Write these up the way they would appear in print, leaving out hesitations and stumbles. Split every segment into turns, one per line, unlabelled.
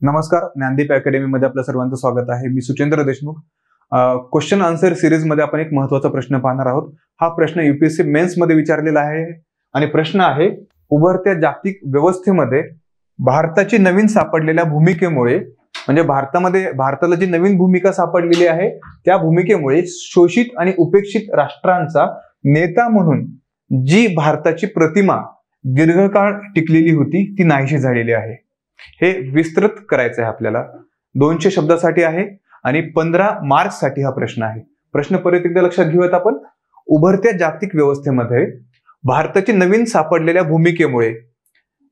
नमस्कार, ज्ञानदीप अकॅडमीमध्ये आपल्या सर्वांचं स्वागत आहे. मी Suchendra Deshmukh. Question answer series मध्ये आपण एक महत्त्वाचा प्रश्न पाहणार आहोत. हा प्रश्न यूपीएससी मेन्स मध्ये विचारलेला आहे आणि प्रश्न आहे, उभरत्या जागतिक व्यवस्थेमध्ये भारताची नवीन सापडलेल्या भूमिकेमुळे, म्हणजे भारताला जी नवीन भूमिका सापडलेली आहे त्या भूमिकेमुळे शोषित आणि उपेक्षित राष्ट्रांचा नेता म्हणून जी भारताची प्रतिमा दीर्घकाळ टिकलेली होती ती नाहीशी झालेली आहे. हे विस्तृत करायचं आहे आपल्याला. 200 शब्दासाठी आहे आणि 15 मार्क्ससाठी हा प्रश्न आहे. प्रश्न परत एकदा लक्षात घेऊयात आपण. उभरत्या जागतिक व्यवस्थेमध्ये भारताची नवीन सापडलेल्या भूमिकेमुळे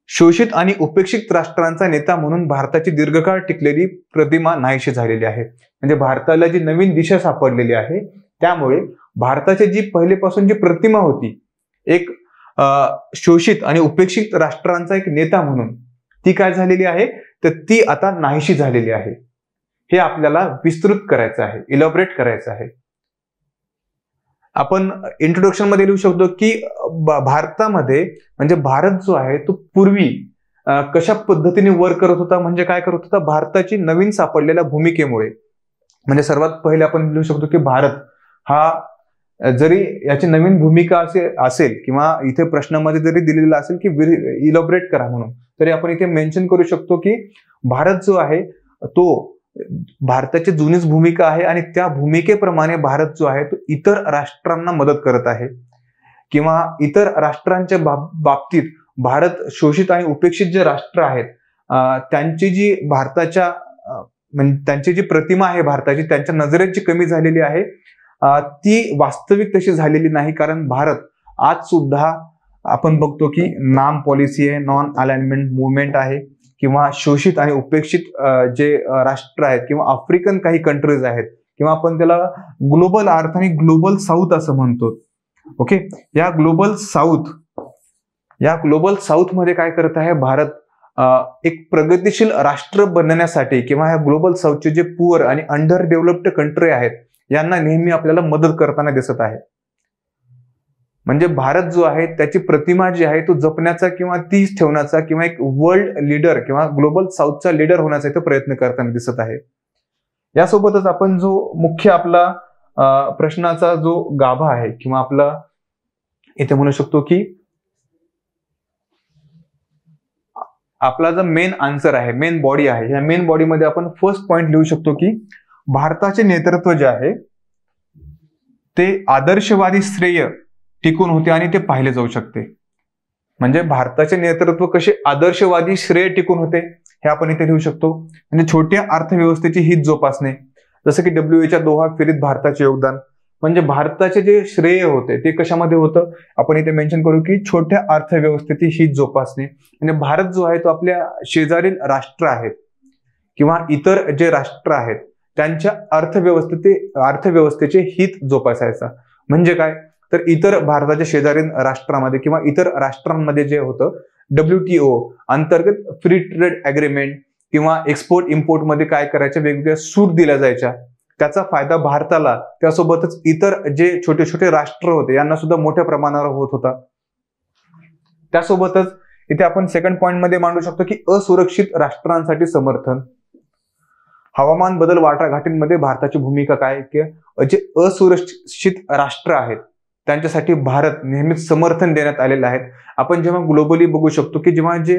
शोषित आणि उपेक्षित राष्ट्रांचा नेता म्हणून भारताची दीर्घकाळ टिकलेली प्रतिमा नाहीशी झालेली आहे. म्हणजे भारताला जी नवीन दिशा सापडलेली आहे त्यामुळे भारताची जी पहिलेपासून जी प्रतिमा होती एक शोषित आणि उपेक्षित राष्ट्रांचा एक नेता म्हणून, ती काय झालेली आहे तर ती आता नाहीशी झालेली आहे. हे आपल्याला विस्तृत करायचं आहे, इलॅबोरेट करायचं आहे. आपण इंट्रोडक्शन मध्ये लिहू शकतो की भारतामध्ये, म्हणजे भारत जो आहे तो पूर्वी कशा पद्धतीने वर्क करत होता, म्हणजे काय करत होता, भारताची नवीन सापडलेल्या भूमिकेमुळे. म्हणजे सर्वात पहिले आपण लिहू शकतो की भारत हा, जरी याची नवीन भूमिका असेल किंवा इथे प्रश्नामध्ये जरी दिलेला असेल की इलॅबोरेट करा म्हणून, तरी आपण इथे मेन्शन करू शकतो की भारत जो आहे तो भारताची जुनीच भूमिका आहे आणि त्या भूमिकेप्रमाणे भारत जो आहे तो इतर राष्ट्रांना मदत करत आहे किंवा इतर राष्ट्रांच्या बाबतीत भारत शोषित आणि उपेक्षित जे राष्ट्र आहेत त्यांची जी भारताच्या, म्हणजे त्यांची जी प्रतिमा आहे भारताची, त्यांच्या नजरेत जी कमी झालेली आहे ती वास्तविक तशी झालेली नाही. कारण भारत आज सुद्धा आपण बघतो की नाम पॉलिसी आहे, नॉन अलाइनमेंट मुवमेंट आहे किंवा शोषित आणि उपेक्षित जे राष्ट्र आहेत किंवा आफ्रिकन काही कंट्रीज आहेत किंवा आपण त्याला ग्लोबल नॉर्थ आणि ग्लोबल साऊथ असं म्हणतो. ओके, या ग्लोबल साऊथ मध्ये काय करत आहे भारत, एक प्रगतिशील राष्ट्र बनण्यासाठी किंवा ह्या ग्लोबल साऊथचे जे पुअर आणि अंडर डेव्हलप्ड कंट्री आहेत यांना नेहमी आपल्याला मदत करताना दिसत आहे. म्हणजे भारत जो आहे त्याची प्रतिमा जी आहे तो जपण्याचा किंवा तीच ठेवण्याचा किंवा एक वर्ल्ड लीडर किंवा ग्लोबल साऊथचा लीडर होण्याचा इथे प्रयत्न करताना दिसत आहे. यासोबतच आपण जो मुख्य आपला प्रश्नाचा जो गाभा आहे किंवा आपला इथे म्हणू शकतो की आपला जो मेन आन्सर आहे, मेन बॉडी आहे, या मेन बॉडीमध्ये आपण फर्स्ट पॉइंट लिहू शकतो की भारताचे नेतृत्व जे आहे ते आदर्शवादी श्रेय टिकून होते आणि ते पाहिले जाऊ शकते. म्हणजे भारताचे नेतृत्व कसे आदर्शवादी श्रेय टिकून होते हे आपण इथे लिहू शकतो. म्हणजे छोट्या अर्थव्यवस्थेची हित जोपासणे, जसं की WHOच्या दोहा फेरीत भारताचे योगदान, म्हणजे भारताचे जे श्रेय होते ते कशामध्ये होतं, आपण इथे मेन्शन करू की छोट्या अर्थव्यवस्थेची हित जोपासणे. म्हणजे भारत जो आहे तो आपल्या शेजारील राष्ट्र आहेत किंवा इतर जे राष्ट्र आहेत त्यांच्या अर्थव्यवस्थेचे हित जोपासायचा. म्हणजे काय तर इतर भारताच्या शेजारील राष्ट्रामध्ये किंवा इतर राष्ट्रांमध्ये जे होतं WTO अंतर्गत फ्री ट्रेड अग्रीमेंट किंवा एक्सपोर्ट इम्पोर्ट मध्ये काय करायच्या वेगवेगळ्या सूट दिल्या जायच्या, त्याचा फायदा भारताला, त्यासोबतच इतर जे छोटे छोटे राष्ट्र होते यांना सुद्धा मोठ्या प्रमाणावर होत होता. त्यासोबतच इथे आपण सेकंड पॉइंट मध्ये मांडू शकतो की असुरक्षित राष्ट्रांसाठी समर्थन. हवामान बदल वाटाघाटींमध्ये भारताची भूमिका काय, की जे असुरक्षित राष्ट्र आहेत त्यांच्यासाठी भारत नेहमीच समर्थन देण्यात आलेलं आहे. आपण जेव्हा ग्लोबली बघू शकतो की जेव्हा जे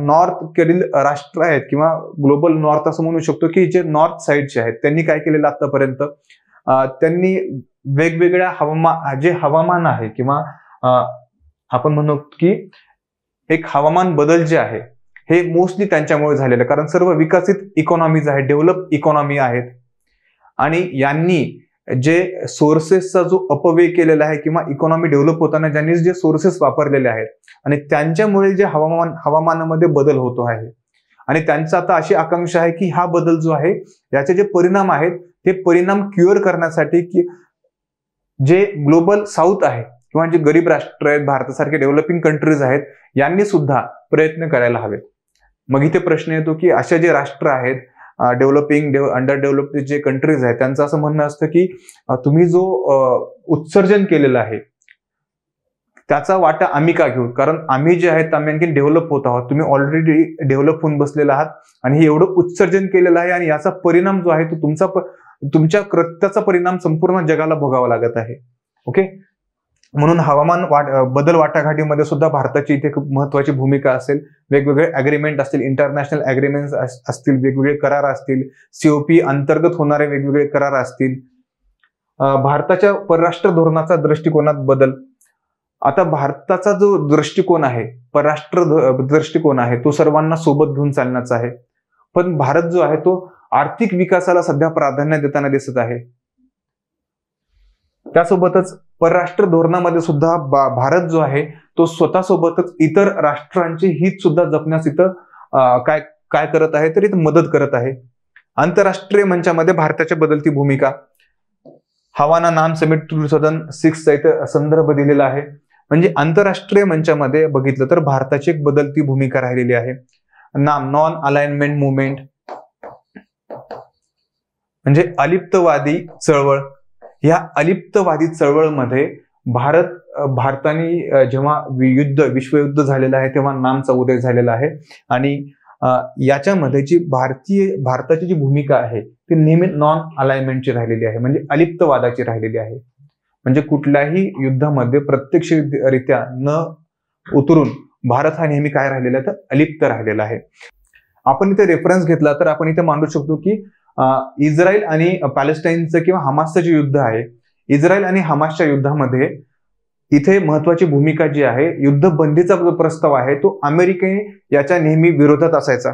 नॉर्थ कडील राष्ट्र आहेत किंवा ग्लोबल नॉर्थ असं म्हणू शकतो की जे नॉर्थ साईडचे आहेत त्यांनी काय केलेलं आतापर्यंत, त्यांनी वेगवेगळ्या हवामान आहे किंवा आपण म्हणू की एक हवामान बदल जे आहे हे मोस्टली त्यांच्यामुळे झालेलं, कारण सर्व विकसित इकॉनॉमीज आहेत, डेव्हलप इकॉनॉमी आहेत आणि यांनी जे सोर्सेसचा जो अपव्यय केलेला आहे किंवा इकॉनॉमी डेव्हलप होताना ज्यांनी जे सोर्सेस वापरलेले आहेत आणि त्यांच्यामुळे जे हवामानामध्ये बदल होतो आहे आणि त्यांचा आता अशी आकांक्षा आहे की हा बदल जो आहे याचे जे परिणाम आहेत ते परिणाम क्युअर करण्यासाठी की जे ग्लोबल साऊथ आहे किंवा जे गरीब राष्ट्र आहेत, भारतासारखे डेव्हलपिंग कंट्रीज आहेत, यांनी सुद्धा प्रयत्न करायला हवेत. मग इथे प्रश्न येतो की अशा जे राष्ट्र आहेत अंडर डेव्हलप्ड जे कंट्रीज आहेत त्यांचं असं म्हणणं असतं की तुम्ही जो उत्सर्जन केलेलं आहे त्याचा वाटा आम्ही का घेऊ, कारण आम्ही जे आहेत आम्ही आणखी डेव्हलप होत आहोत, तुम्ही ऑलरेडी डेव्हलप होऊन बसलेला आहात आणि हे एवढं उत्सर्जन केलेलं आहे आणि याचा परिणाम जो आहे तो तुमच्या कृत्याचा परिणाम संपूर्ण जगाला भोगावा लागत आहे. ओके, म्हणून हवामान बदल वाटाघाटीमध्ये सुद्धा भारताची इथे खूप महत्वाची भूमिका असेल. वेगवेगळे अग्रीमेंट असतील, इंटरनॅशनल अग्रीमेंट असतील, वेगवेगळे करार असतील, सीओपी अंतर्गत होणारे वेगवेगळे करार असतील. भारताच्या परराष्ट्र धोरणाचा दृष्टिकोनात बदल. आता भारताचा जो दृष्टिकोन आहे, परराष्ट्र दृष्टिकोन आहे, तो सर्वांना सोबत घेऊन चालण्याचा आहे. पण भारत जो आहे तो आर्थिक विकासाला सध्या प्राधान्य देताना दिसत आहे. त्यासोबतच परराष्ट्र धोरणामध्ये सुद्धा भारत जो आहे तो स्वतःसोबतच इतर राष्ट्रांचे हित सुद्धा जपण्यास इथं काय करत आहे, तर इथं मदत करत आहे. आंतरराष्ट्रीय मंचामध्ये भारताची बदलती भूमिका. हवाना नाम समिट 2006 इथं संदर्भ दिलेला आहे. म्हणजे आंतरराष्ट्रीय मंचामध्ये बघितलं तर भारताची एक बदलती भूमिका राहिलेली आहे. नाम नॉन अलाइनमेंट मुवमेंट म्हणजे अलिप्तवादी चळवळ. या अलिप्तवादी चळवळमध्ये भारताने जेव्हा विश्वयुद्ध झालेलं आहे तेव्हा नामचा उदय झालेला आहे आणि याच्यामध्ये जी भारताची जी भूमिका आहे ती नेहमी नॉन अलाइनमेंटची राहिलेली आहे, म्हणजे अलिप्तवादाची राहिलेली आहे. म्हणजे कुठल्याही युद्धामध्ये प्रत्यक्षरित्या न उतरून भारत हा नेहमी काय राहिलेला आहे, तर अलिप्त राहिलेला आहे. आपण इथे रेफरन्स घेतला तर आपण इथे मांडू शकतो की इस्रायल आणि पॅलेस्टाईनचं किंवा हमासचं जे युद्ध आहे, इस्रायल आणि हमासच्या युद्धामध्ये इथे महत्वाची भूमिका जी आहे, युद्धबंदीचा जो प्रस्ताव आहे तो अमेरिकेने याच्या नेहमी विरोधात असायचा,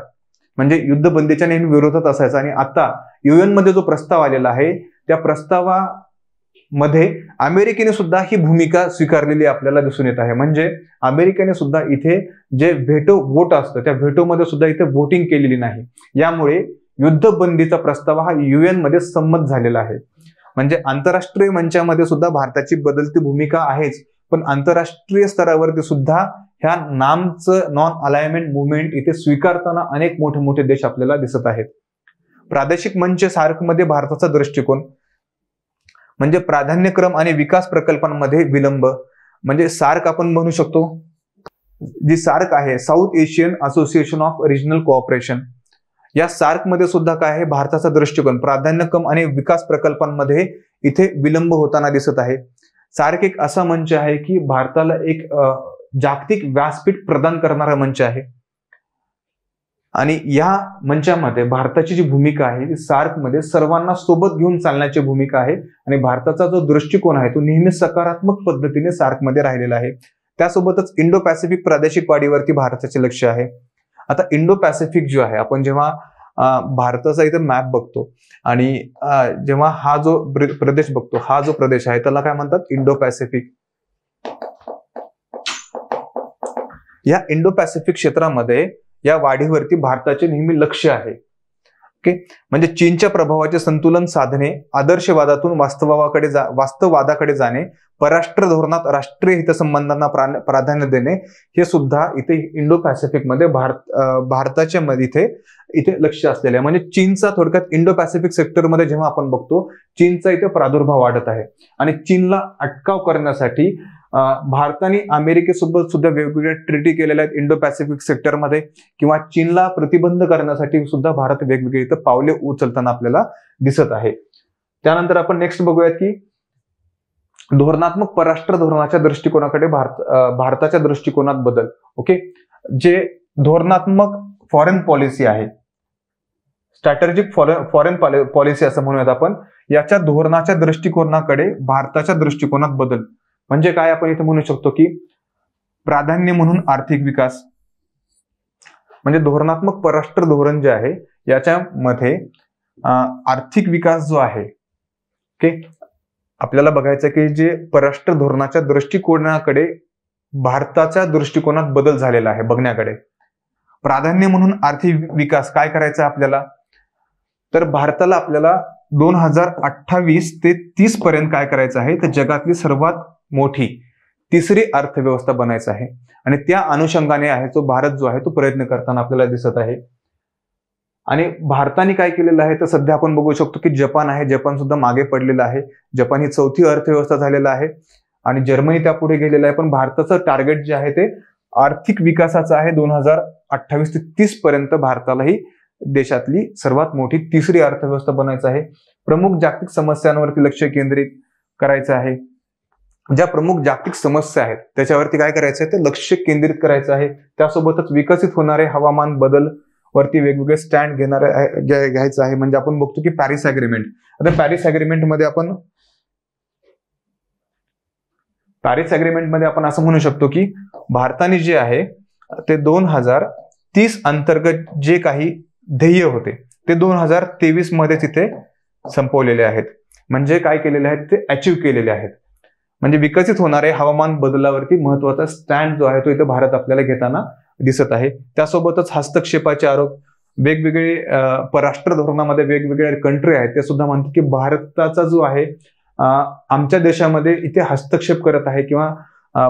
म्हणजे युद्धबंदीच्या नेहमी विरोधात असायचा. आणि आता UN मध्ये जो प्रस्ताव आलेला आहे त्या प्रस्तावामध्ये अमेरिकेने सुद्धा ही भूमिका स्वीकारलेली आपल्याला दिसून येत आहे. म्हणजे अमेरिकेने सुद्धा इथे जे व्हेटो वोट असतं त्या व्हेटोमध्ये सुद्धा इथे वोटिंग केलेली नाही. यामुळे युद्धबंदीचा प्रस्ताव हा UN मध्ये संमत झालेला आहे. म्हणजे आंतरराष्ट्रीय मंचामध्ये सुद्धा भारताची बदलती भूमिका आहेच, पण आंतरराष्ट्रीय स्तरावरती सुद्धा ह्या नामचं नॉन अलाइनमेंट मुवमेंट इथे स्वीकारताना अनेक मोठे मोठे देश आपल्याला दिसत आहेत. प्रादेशिक मंच सार्क मध्ये भारताचा दृष्टिकोन म्हणजे प्राधान्यक्रम आणि विकास प्रकल्पांमध्ये विलंब. म्हणजे सार्क आपण म्हणू शकतो, जी सार्क आहे south Asian association of regional cooperation, या सार्क मध्ये सुद्धा काय आहे, भारताचा दृष्टिकोन प्राधान्यक्रम आणि विकास प्रकल्पांमध्ये इथे विलंब होताना दिसत आहे. सार्क एक असा मंच आहे की भारताला एक जागतिक व्यासपीठ प्रदान करणारा मंच आहे आणि या मंचामध्ये भारताची जी भूमिका आहे ती सार्क मध्ये सर्वांना सोबत घेऊन चालण्याची भूमिका आहे आणि भारताचा जो दृष्टिकोन आहे तो नेहमी सकारात्मक पद्धतीने सार्क मध्ये राहिलेला आहे. त्यासोबतच इंडो पॅसिफिक प्रादेशिक वाढीवरती भारताचे लक्ष आहे. आता इंडो पॅसिफिक जो आहे, आपण जेव्हा भारताचा इथे मॅप बघतो आणि जेव्हा हा जो प्रदेश बघतो, हा जो प्रदेश आहे त्याला काय म्हणतात, इंडो पॅसिफिक. या इंडो पॅसिफिक क्षेत्रामध्ये या वाढीवरती भारताचे नेहमी लक्ष आहे. ओके, म्हणजे चीनच्या प्रभावाचे संतुलन साधणे, आदर्शवादातून वास्तववादाकडे जाणे, परराष्ट्र धोरणात राष्ट्रीय हितसंबंधांना प्राधान्य देणे, हे सुद्धा इथे इंडो पॅसिफिक मध्ये भारताच्या मध्ये इथे लक्ष असलेले आहे. म्हणजे चीनचा थोडक्यात इंडो पॅसिफिक सेक्टरमध्ये जेव्हा आपण बघतो चीनचा इथे प्रादुर्भाव वाढत आहे आणि चीनला अटकाव करण्यासाठी भारताने अमेरिकेसोबत सुद्धा वेगवेगळ्या ट्रिटी केलेल्या आहेत इंडो पॅसिफिक सेक्टरमध्ये, किंवा चीनला प्रतिबंध करण्यासाठी सुद्धा भारत वेगवेगळे इथं पावले उचलताना आपल्याला दिसत आहे. त्यानंतर आपण नेक्स्ट बघूयात की धोरणात्मक परराष्ट्र धोरणाच्या दृष्टिकोनाकडे भारताच्या दृष्टिकोनात बदल. ओके, जे धोरणात्मक फॉरेन पॉलिसी आहे, स्ट्रॅटेजिक फॉरेन पॉलिसी असं म्हणूयात आपण, याच्या धोरणाच्या दृष्टिकोनाकडे भारताच्या दृष्टिकोनात बदल. म्हणजे काय, आपण इथे म्हणू शकतो की प्राधान्य म्हणून आर्थिक विकास. म्हणजे धोरणात्मक परराष्ट्र धोरण जे आहे याच्यामध्ये आर्थिक विकास जो आहे, ओके, आपल्याला बघायचं की जे परराष्ट्र धोरणाच्या दृष्टिकोनाकडे भारताच्या दृष्टिकोनात बदल झालेला आहे बघण्याकडे. प्राधान्य म्हणून आर्थिक विकास काय करायचं आपल्याला, तर भारताला आपल्याला 2028 ते 30 पर्यंत काय करायचं आहे, तर जगातली सर्वात मोठी तिसरी अर्थव्यवस्था बनायचं आहे आणि त्या अनुषंगाने आहे तो भारत जो आहे तो प्रयत्न करताना आपल्याला दिसत आहे. आणि भारताने काय केलेलं आहे तर सध्या आपण बघू शकतो की जपान आहे, जपान सुद्धा मागे पडलेला आहे. जपान ही चौथी अर्थव्यवस्था झालेला आहे आणि जर्मनी त्यापुढे गेलेला आहे. पण भारताचं टार्गेट जे आहे ते आर्थिक विकासाचं आहे. 2028 ते 30 पर्यंत भारताला ही देशातली सर्वात मोठी तिसरी अर्थव्यवस्था बनायचं आहे. प्रमुख जागतिक समस्यांवरती लक्ष केंद्रित करायचं आहे. ज्या प्रमुख जागतिक समस्या आहेत त्याच्यावरती काय करायचं आहे, ते लक्ष केंद्रित करायचं आहे. त्यासोबतच विकसित होणारे हवामान बदल वरती वेगवेगळे स्टँड घ्यायचं आहे. म्हणजे आपण बघतो की पॅरिस अग्रीमेंट. आता पॅरिस अग्रीमेंट मध्ये आपण असं म्हणू शकतो की भारताने जे आहे ते 2030 अंतर्गत जे काही ध्येय होते ते 2023 मध्ये तिथे संपवलेले आहेत. म्हणजे काय केलेले आहेत, ते अचीव्ह केलेले आहेत. म्हणजे विकसित होणारे हवामान बदलावरती महत्वाचा स्टँड जो आहे तो इथे भारत आपल्याला घेताना दिसत आहे. त्यासोबतच हस्तक्षेपाचे आरोप, वेगवेगळे परराष्ट्र धोरणामध्ये वेगवेगळे कंट्री आहेत ते सुद्धा म्हणतात की भारताचा जो आहे आमच्या देशामध्ये इथे हस्तक्षेप करत आहे, किंवा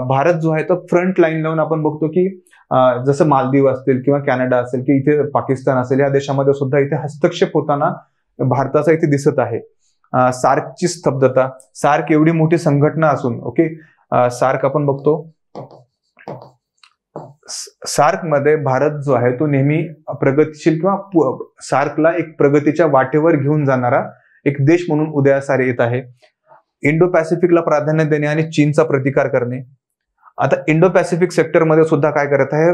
भारत जो आहे तो फ्रंट लाईन लावून आपण बघतो की जसं मालदीव असतील किंवा कॅनडा असेल की इथे पाकिस्तान असेल या देशामध्ये सुद्धा इथे हस्तक्षेप होताना भारताचा इथे दिसत आहे. सार्कची स्तब्धता, सार्क एवढी मोठी संघटना असून सार्क आपण बघतो, सार्क मध्ये भारत जो आहे तो नेहमी प्रगतीशील किंवा सार्कला एक प्रगतीच्या वाटेवर घेऊन जाणारा एक देश म्हणून उदयास येत आहे. इंडो पॅसिफिकला प्राधान्य देणे आणि चीनचा प्रतिकार करणे. आता इंडो पॅसिफिक सेक्टरमध्ये सुद्धा काय करत आहे,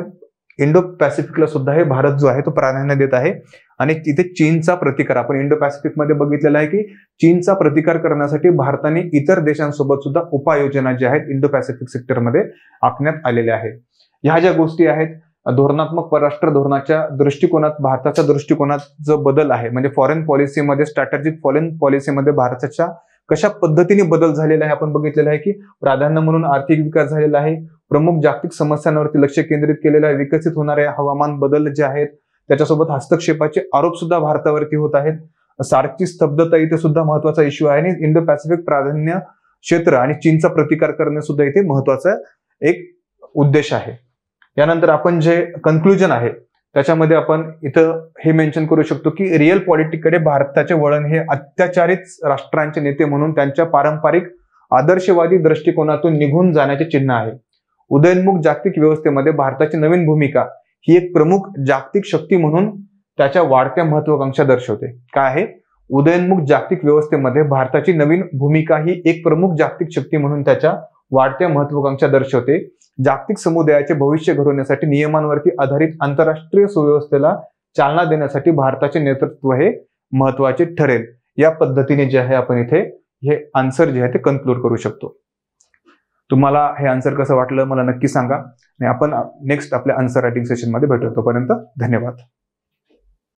इंडो पॅसिफिकला सुद्धा हे भारत जो आहे तो प्राधान्य देत आहे आणि तिथे चीनचा प्रतिकार आपण इंडो पॅसिफिक मध्ये बघितलेला आहे की चीनचा प्रतिकार करण्यासाठी भारताने इतर देशांसोबत सुद्धा उपाययोजना ज्या आहेत इंडो पॅसिफिक सेक्टरमध्ये आखण्यात आलेल्या आहेत. ह्या ज्या गोष्टी आहेत धोरणात्मक परराष्ट्र धोरणाच्या दृष्टिकोनात भारताच्या दृष्टिकोनात जो बदल आहे, म्हणजे फॉरेन पॉलिसीमध्ये, स्ट्रॅटेजिक फॉरेन पॉलिसीमध्ये भारताच्या कशा पद्धतीने बदल झालेला आहे आपण बघितलेलं आहे की प्राधान्य म्हणून आर्थिक विकास झालेला आहे, प्रमुख जागतिक समस्यांवरती लक्ष केंद्रित केलेलं आहे, विकसित होणारे हवामान बदल जे आहेत त्याच्यासोबत हस्तक्षेपाचे आरोप सुद्धा भारतावरती होत आहेत. सार्कची स्तब्धता इथे सुद्धा महत्वाचा इश्यू आहे आणि इंडो पॅसिफिक प्राधान्य क्षेत्र आणि चीनचा प्रतिकार करणे सुद्धा इथे महत्वाचा एक उद्देश आहे. यानंतर आपण जे कन्क्लुजन आहे त्याच्यामध्ये आपण इथं हे मेन्शन करू शकतो की रिअल पॉलिटिककडे भारताचे वळण हे अत्याचारित राष्ट्रांचे नेते म्हणून त्यांच्या पारंपरिक आदर्शवादी दृष्टिकोनातून निघून जाण्याचे चिन्ह आहे. उदयोन्मुख जागतिक व्यवस्थेमध्ये भारताची नवीन भूमिका ही एक प्रमुख जागतिक शक्ती म्हणून त्याच्या वाढत्या महत्वाकांक्षा दर्शवते. काय आहे, उदयोन्मुख जागतिक व्यवस्थेमध्ये भारताची नवीन भूमिका ही एक प्रमुख जागतिक शक्ती म्हणून त्याच्या वाढत्या महत्वाकांक्षा दर्शवते. जागतिक समुदायाचे भविष्य घडवण्यासाठी नियमांवरती आधारित आंतरराष्ट्रीय सुव्यवस्थेला चालना देण्यासाठी भारताचे नेतृत्व हे महत्वाचे ठरेल. या पद्धतीने जे आहे आपण इथे हे आन्सर जे आहे ते कन्क्लूड करू शकतो. तुम्हाला हे आन्सर कसं वाटलं मला नक्की सांगा आणि आपण नेक्स्ट आपल्या आन्सर रायटिंग सेशन मध्ये भेटू. तोपर्यंत धन्यवाद.